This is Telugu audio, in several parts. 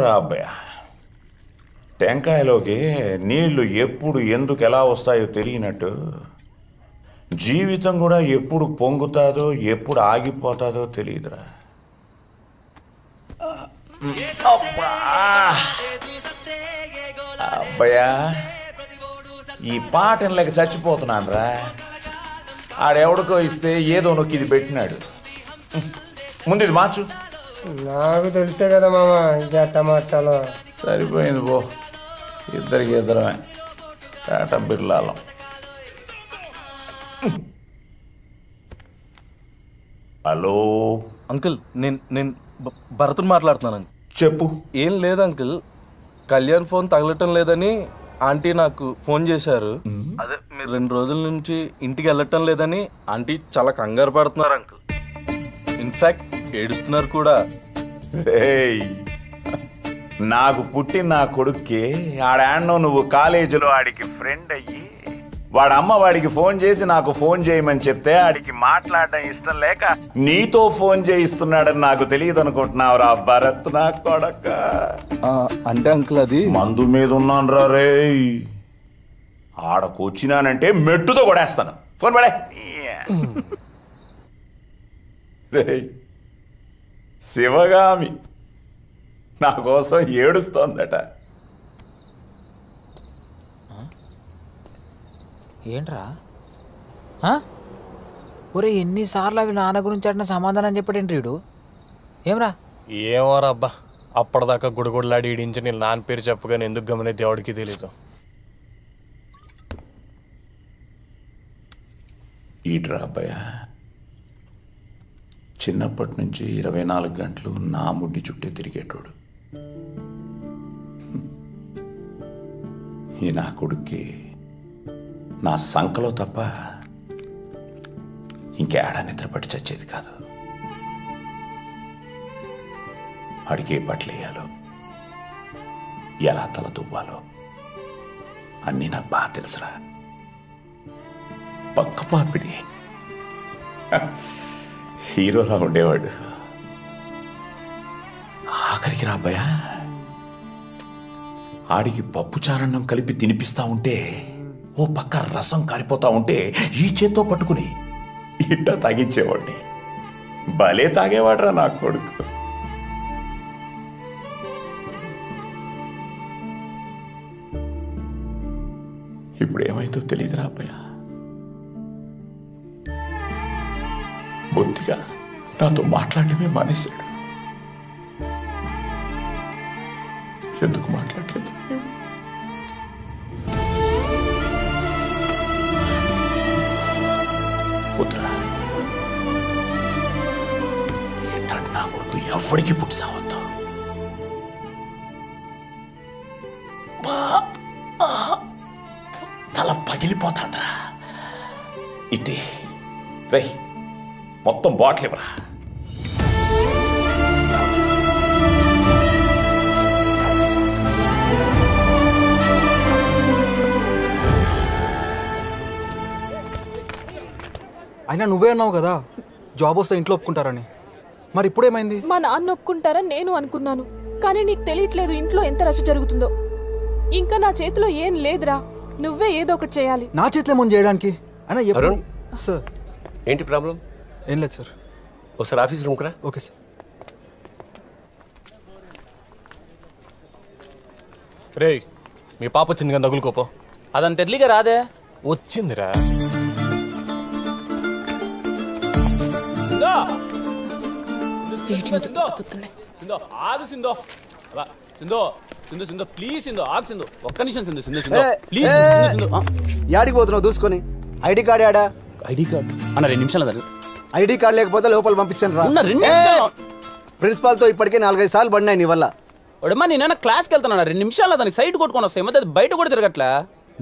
రా అబ్బాయ, టెంకాయలోకి నీళ్లు ఎప్పుడు ఎందుకు ఎలా వస్తాయో తెలియనట్టు జీవితం కూడా ఎప్పుడు పొంగుతాదో ఎప్పుడు ఆగిపోతాదో తెలియదురా. అబ్బయ్యా, ఈ పాటను లేక చచ్చిపోతున్నాను రా. ఆడెవడికో ఇస్తే ఏదో నొక్కి ఇది పెట్టినాడు. ముందు ఇది మార్చు. నాకు తెలిసే కదా మామ, ఇంకెట్ట మార్చాలో. సరిపోయింది పో, ఇద్దరికి ఇద్దరమే టాటా బిర్లాలం. హలో అంకుల్, నేను భరతుని మాట్లాడుతున్నాను. చెప్పు. ఏం లేదు అంకుల్, కళ్యాణ్ ఫోన్ తగలటం లేదని ఆంటీ నాకు ఫోన్ చేశారు. అదే మీరు 2 రోజుల నుంచి ఇంటికి వెళ్ళటం లేదని ఆంటీ చాలా కంగారు పడుతున్నారు అంకుల్. ఇన్ఫాక్ట్ ఏడుస్తున్నారు కూడా. నాకు పుట్టిన నా కొడుక్కి ఆడాన్నో నువ్వు కాలేజీలో ఆడికి ఫ్రెండ్ అయ్యి వాడు అమ్మ వాడికి ఫోన్ చేసి నాకు ఫోన్ చేయమని చెప్తే ఆడికి మాట్లాడడం ఇష్టం లేక నీతో ఫోన్ చేయిస్తున్నాడని నాకు తెలియదు అనుకుంటున్నావురా భరత్ నా కొడక. అంటే అంకుల్ అది మందు మీద ఉన్నాను రా రే. ఆడకు వచ్చినానంటే మెట్టుతో కొడేస్తాను. ఫోన్ పడే. శివగామి నా కోసం ఏడుస్తోందట. ఏంట్రా ఒరే, ఎన్నిసార్లు అవి నాన్న గురించి అడిన సమాధానం చెప్పాడేంటి వీడు? ఏమరా? ఏమోరా అబ్బా, అప్పటిదాకా గుడిగుడిలాడి ఈడించి నేను నాన్న పేరు చెప్పగానే ఎందుకు గమనే దేవుడికి తెలీదు. ఈడ్రా అబ్బాయ, చిన్నప్పటి నుంచి 24 గంటలు నా ముడ్డి చుట్టే తిరిగేటోడు. ఈ నా కొడుక్కి నా సంకలో తప్ప ఇంకేడా నిద్రపట్టి చచ్చేది కాదు. అడిగే బట్టలు వేయాలో, ఎలా తల దువ్వాలో అన్నీ నాకు బాగా తెలుసురా. పక్క పాపిడి హీరోలా ఉండేవాడు. ఆఖరికి రా అబ్బాయ, ఆడికి పప్పు చారన్నం కలిపి తినిపిస్తా ఉంటే ఓ పక్క రసం కారిపోతా ఉంటే ఈ చేత్తో పట్టుకుని ఇట్ట తాగించేవాడిని. భలే తాగేవాడ్రా నా కొడుకు. ఇప్పుడు ఏమైందో తెలియదురా అబ్బాయ. బొత్తిగా నాతో మాట్లాడటమే మానేశాడు. ఎందుకు మాట్లాడలేదు? వద్దురా, ఎట్టాడు నా కొడుకు ఎవరికి పుట్టి సావద్దు. తల పగిలిపోతాందిరా. ఇట్టి రై, మొత్తం బాటిల్ ఇవ్వరా. అయినా నువ్వే అన్నావు కదా జాబ్ వస్తే ఇంట్లో ఒప్పుకుంటారని. మరి ఇప్పుడేమైంది? మా నాన్న ఒప్పుకుంటారని నేను అనుకున్నాను, కానీ నీకు తెలియట్లేదు ఇంట్లో ఎంత రచ్చ జరుగుతుందో. ఇంకా నా చేతిలో ఏం లేదురా, నువ్వే ఏదో ఒకటి చేయాలి. నా చేతిలో ఏమని చేయడానికి? అయినా ఎప్పుడు సార్? ఏంటి ప్రాబ్లం? ఏం లేదు సార్. ఒకసారి ఆఫీస్ రూమ్కి రా. Okay sir. రే, మీ పాప వచ్చింది కానీ తగులుకోపో. అదంత ఎర్లీగా రాదే. వచ్చిందిరా. ఆగు సిందో, సిందో సింధు సింధు ప్లీజ్ సింధు, ఆగు సింధు, ఒక్క నిమిషం సింధు, సింధు సింధు ప్లీజ్ సింధు. యాడికి పోతున్నావు దూసుకొని? ఐడి కార్డ్ యాడా? ఐడి కార్డ్ అన్న 2 నిమిషాలు. ఐడి కార్డ్ లేకపోతే లోపల పంపించాను రా. 2 నిమిషాలు. ప్రిన్సిపాల్తో ఇప్పటికే 4-5 సార్లు పడినాయి నీ వల్ల. ఒడమ్మా నేనైనా క్లాస్కి వెళ్తాను, 2 నిమిషాలు దానికి సైడ్ కొట్టుకొని వస్తాయి, మధ్య బయట కూడా తిరగట్లా.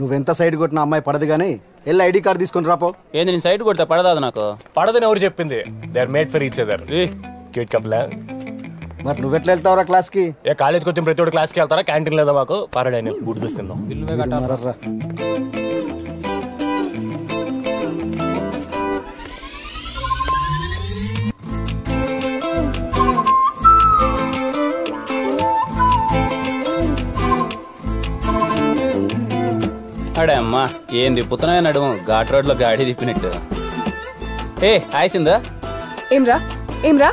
నువ్వెంత సైడ్ కొట్టిన అమ్మాయి పడదు కానీ వెళ్ళి ఐడి కార్డ్ తీసుకొని రాపో. ఏంది నేను సైడ్ కొడితే పడదాదు? నాకు పడదని ఎవరు చెప్పింది? They are made for each other. Cute కప్లా. మరి నువ్వెట్లా వెళ్తావురా క్లాస్కి? ఏ కాలేజ్కి వచ్చిన ప్రతి ఒక్కరు క్లాస్కి వెళ్తారా? క్యాంటీన్ లేదా మాకు? పారాడైన గుడి చూస్తుందాం. వాడే అమ్మా ఏం తిప్పుతున్నాయో నడుము ఘాట్ రోడ్ లో గాడి తిప్పినట్టు. ఏ హాయ్ సిందా. ఏమ్రా ఏమ్రా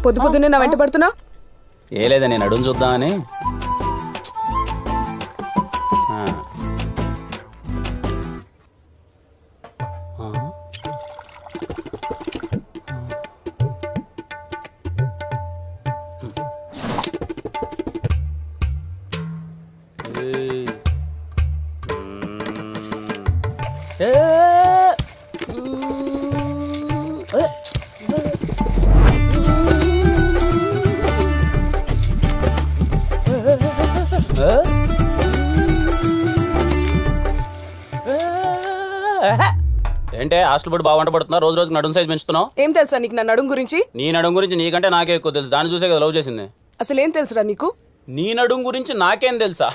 పొద్దు పొద్దున్నే నా వెంట పడుతున్నా? ఏ లేదా నేను అడుగు చూద్దామని. ఏంటే హాస్టల్ బట్టి బాగా వంట పడుతున్నా, రోజు రోజుకి నడుము సైజ్ పెంచుతున్నావు. ఏం తెలుసా నీకు నా నడుము గురించి? నీ నడుము గురించి నీకంటే నాకే ఎక్కువ తెలుసు. దాన్ని చూసే కదా లవ్ చేసింది. అసలు ఏం తెలుసురా నీకు? నీ నడుము గురించి నాకేం తెలుసా?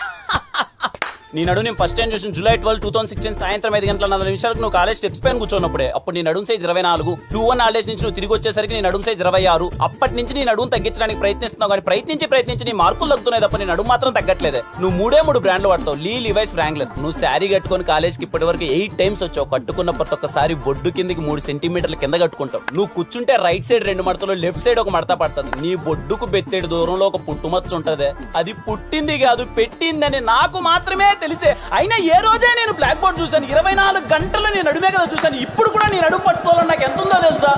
నీ నడుము నేను ఫస్ట్ టైం చూసిన July 12, 2016 సాయంత్రం 5:40 నువ్వు కాలేజ్ స్టెప్స్ పైన కూర్చోన్నప్పుడే. అప్పుడు నీ నడుము సైజ్ 24. 2-1 హాలిడేస్ నుంచి నువ్వు తిరిగి వచ్చేసరికి నీ నడుము సైజ్ 26. అప్పటి నుంచి నీ నడుము తగ్గించడానికి ప్రయత్నిస్తున్నావు, కానీ ప్రయత్నించి నీ మార్కులు తగ్గుతున్నాయి తప్ప నీ నడుము మాత్రం తగ్గట్లేదే. నువ్వు 3 బ్రాండ్లు వాడతావు, లీ, లివైస్, ఫ్రాంక్లిన్. నువ్వు శారీ కట్టుకొని కాలేజ్కి ఇప్పటి వరకు 8 టైమ్స్ వచ్చావు. కట్టుకున్న ప్రతి ఒక్కసారి బొడ్డు కిందకి 3 సెంటీమీటర్ల కింద కట్టుకుంటావు. నువ్వు కూర్చుంటే రైట్ సైడ్ 2 మడతలు, లెఫ్ట్ సైడ్ 1 మడత పడుతుంది. నీ బొడ్డుకు బెత్తేడు దూరంలో ఒక పుట్టుమచ్చ ఉంటదే, అది పుట్టింది కాదు పెట్టిందని నాకు మాత్రమే తెలిసే. అయినా ఏ రోజే నేను బ్లాక్ బోర్డ్ చూశాను? 24 గంటలు నేను నడుమే కదా చూశాను. ఇప్పుడు కూడా నేను నడుము పట్టుకోవాలని నాకు ఎంత ఉందో తెలుసా?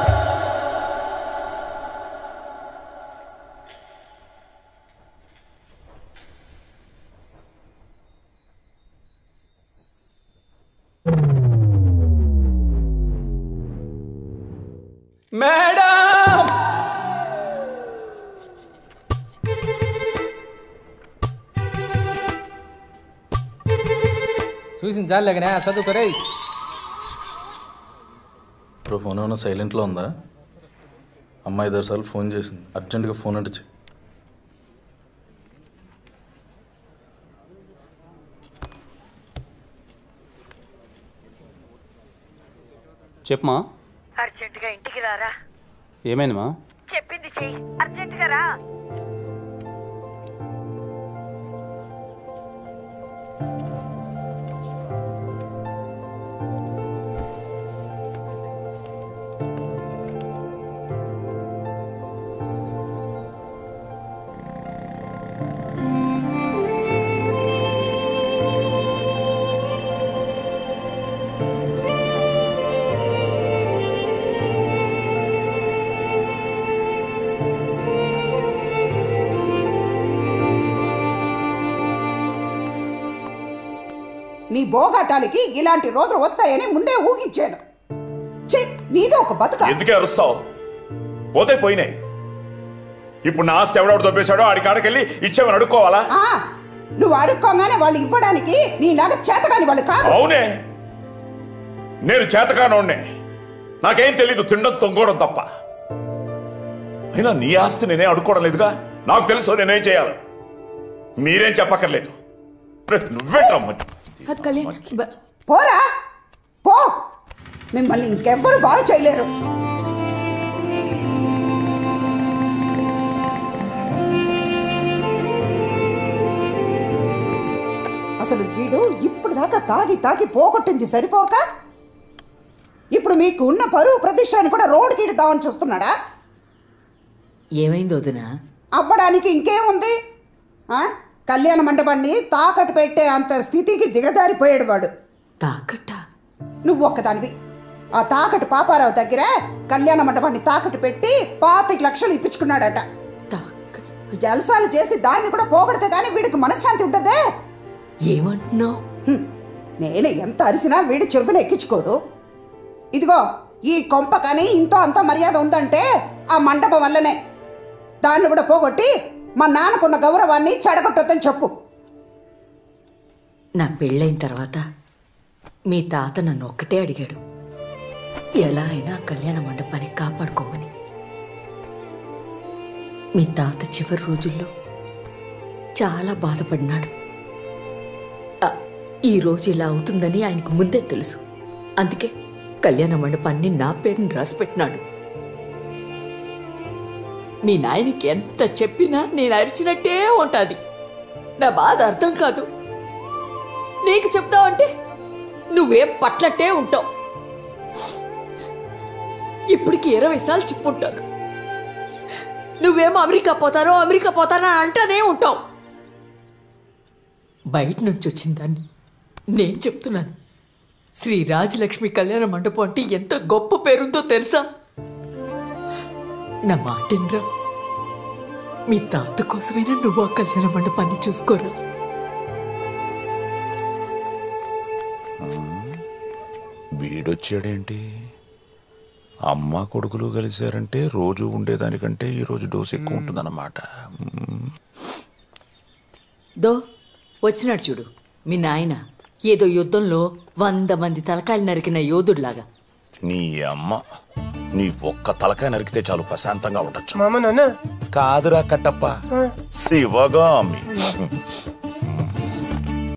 మేడం చూసింది చాలేకనే చదువుకోరే. ఇప్పుడు ఫోన్ ఏమైనా సైలెంట్లో ఉందా? అమ్మ 5 సార్లు ఫోన్ చేసింది, అర్జెంటుగా ఫోన్ అంటే చెప్పమా. అర్జెంటుగా ఇంటికి రారా. ఏమైందమ్మా? చెప్పింది చెయ్యి, అర్జెంటుగా రా. నీ బోగాటాలకి ఇలాంటి రోజులు వస్తాయని ముందే ఊహించాను. నీదే ఒక బతుక. ఎందుకే అరుస్తావు? పోతే పోయినాయి. ఇప్పుడు నా ఆస్తి ఎవడెవడు దొబ్బేశాడో ఆడికాడకెళ్ళి ఇచ్చేమని అడుక్కోవాలా? నువ్వు అడుక్కోగానే వాళ్ళు ఇవ్వడానికి నీలాగా చేతగాని వాళ్ళు కాదు. అవునే, నేను చేతకానోడ్నే. నాకేం తెలీదు, తినడం తొంగోవడం తప్ప. అయినా నీ ఆస్తి నేనే అడుక్కోవడం లేదుగా. నాకు తెలుసు నేనేం చేయాలి. మీరేం చెప్పక్కర్లేదు. నువ్వే పోరా పో, మిమ్మల్ని ఇంకెవ్వరు బాగు చేయలేరు. అసలు వీడు ఇప్పుడు దాకా తాగి పోగొట్టింది సరిపోక ఇప్పుడు మీకు ఉన్న పరువు ప్రతిష్టాన్ని కూడా రోడ్డుకి ఇద్దామని చూస్తున్నాడా? ఏమైంది వదినా? అవ్వడానికి ఇంకేముంది? కళ్యాణ మండపాన్ని తాకట్టు పెట్టే అంత స్థితికి దిగజారిపోయాడు వాడు. తాకట్ట? నువ్వు ఒక్కదానివి. ఆ తాకట్టు పాపారావు దగ్గర కళ్యాణ మండపాన్ని తాకట్టు పెట్టి 25 లక్షలు ఇప్పించుకున్నాడట. జలసాలు చేసి దాన్ని కూడా పోగొడితే కానీ వీడికి మనశ్శాంతి ఉంటుందే. ఏమంటున్నావు? నేను ఎంత అరిసినా వీడి చెవులు ఎక్కించుకోడు. ఇదిగో ఈ కొంప కానీ ఇంతో అంత మర్యాద ఉందంటే ఆ మండపం వల్లనే. దాన్ని కూడా పోగొట్టి మా నాన్నకున్న గౌరవాన్ని చెడగొట్టొద్దని చెప్పు. నా పెళ్ళైన తర్వాత మీ తాత నన్ను ఒక్కటే అడిగాడు, ఎలా అయినా కళ్యాణ మండపాన్ని కాపాడుకోమని. మీ తాత చివరి రోజుల్లో చాలా బాధపడినాడు. ఈ రోజు ఇలా అవుతుందని ఆయనకు ముందే తెలుసు. అందుకే కళ్యాణ మండపాన్ని నా పేరుని రాసిపెట్టినాడు. మీ నాయనకి ఎంత చెప్పినా నేను అరిచినట్టే ఉంటుంది. నా బాధ అర్థం కాదు. నీకు చెప్తావంటే నువ్వేం పట్లట్టే ఉంటావు. ఇప్పటికి 20 సార్లు చెప్పుంటాను. నువ్వేమో అమెరికా పోతానో అంటానే ఉంటావు. బయట నుంచి వచ్చిందాన్ని నేను చెప్తున్నాను. శ్రీ రాజలక్ష్మి కళ్యాణ మండపం అంటే ఎంత గొప్ప పేరుందో తెలుసా? నా మాటిండ్రా, మీ తాత కోసమైనా నువ్వు ఆ కళ్యాణ మండపాన్ని చూసుకోరా. వీడొచ్చాడేంటి? అమ్మ కొడుకులు కలిశారంటే రోజు ఉండేదానికంటే ఈరోజు డోసు ఎక్కువ ఉంటుందన్నమాట. దో వచ్చినాడు చూడు మీ నాయన, ఏదో యుద్ధంలో 100 మంది తలకాయలు నరికిన యోధుడిలాగా. నీ అమ్మ, నీ ఒక్క తలకాయ నరికితే చాలు ప్రశాంతంగా ఉండొచ్చు. మామ నాన్న కాదురా కట్టప్ప, శివగామి.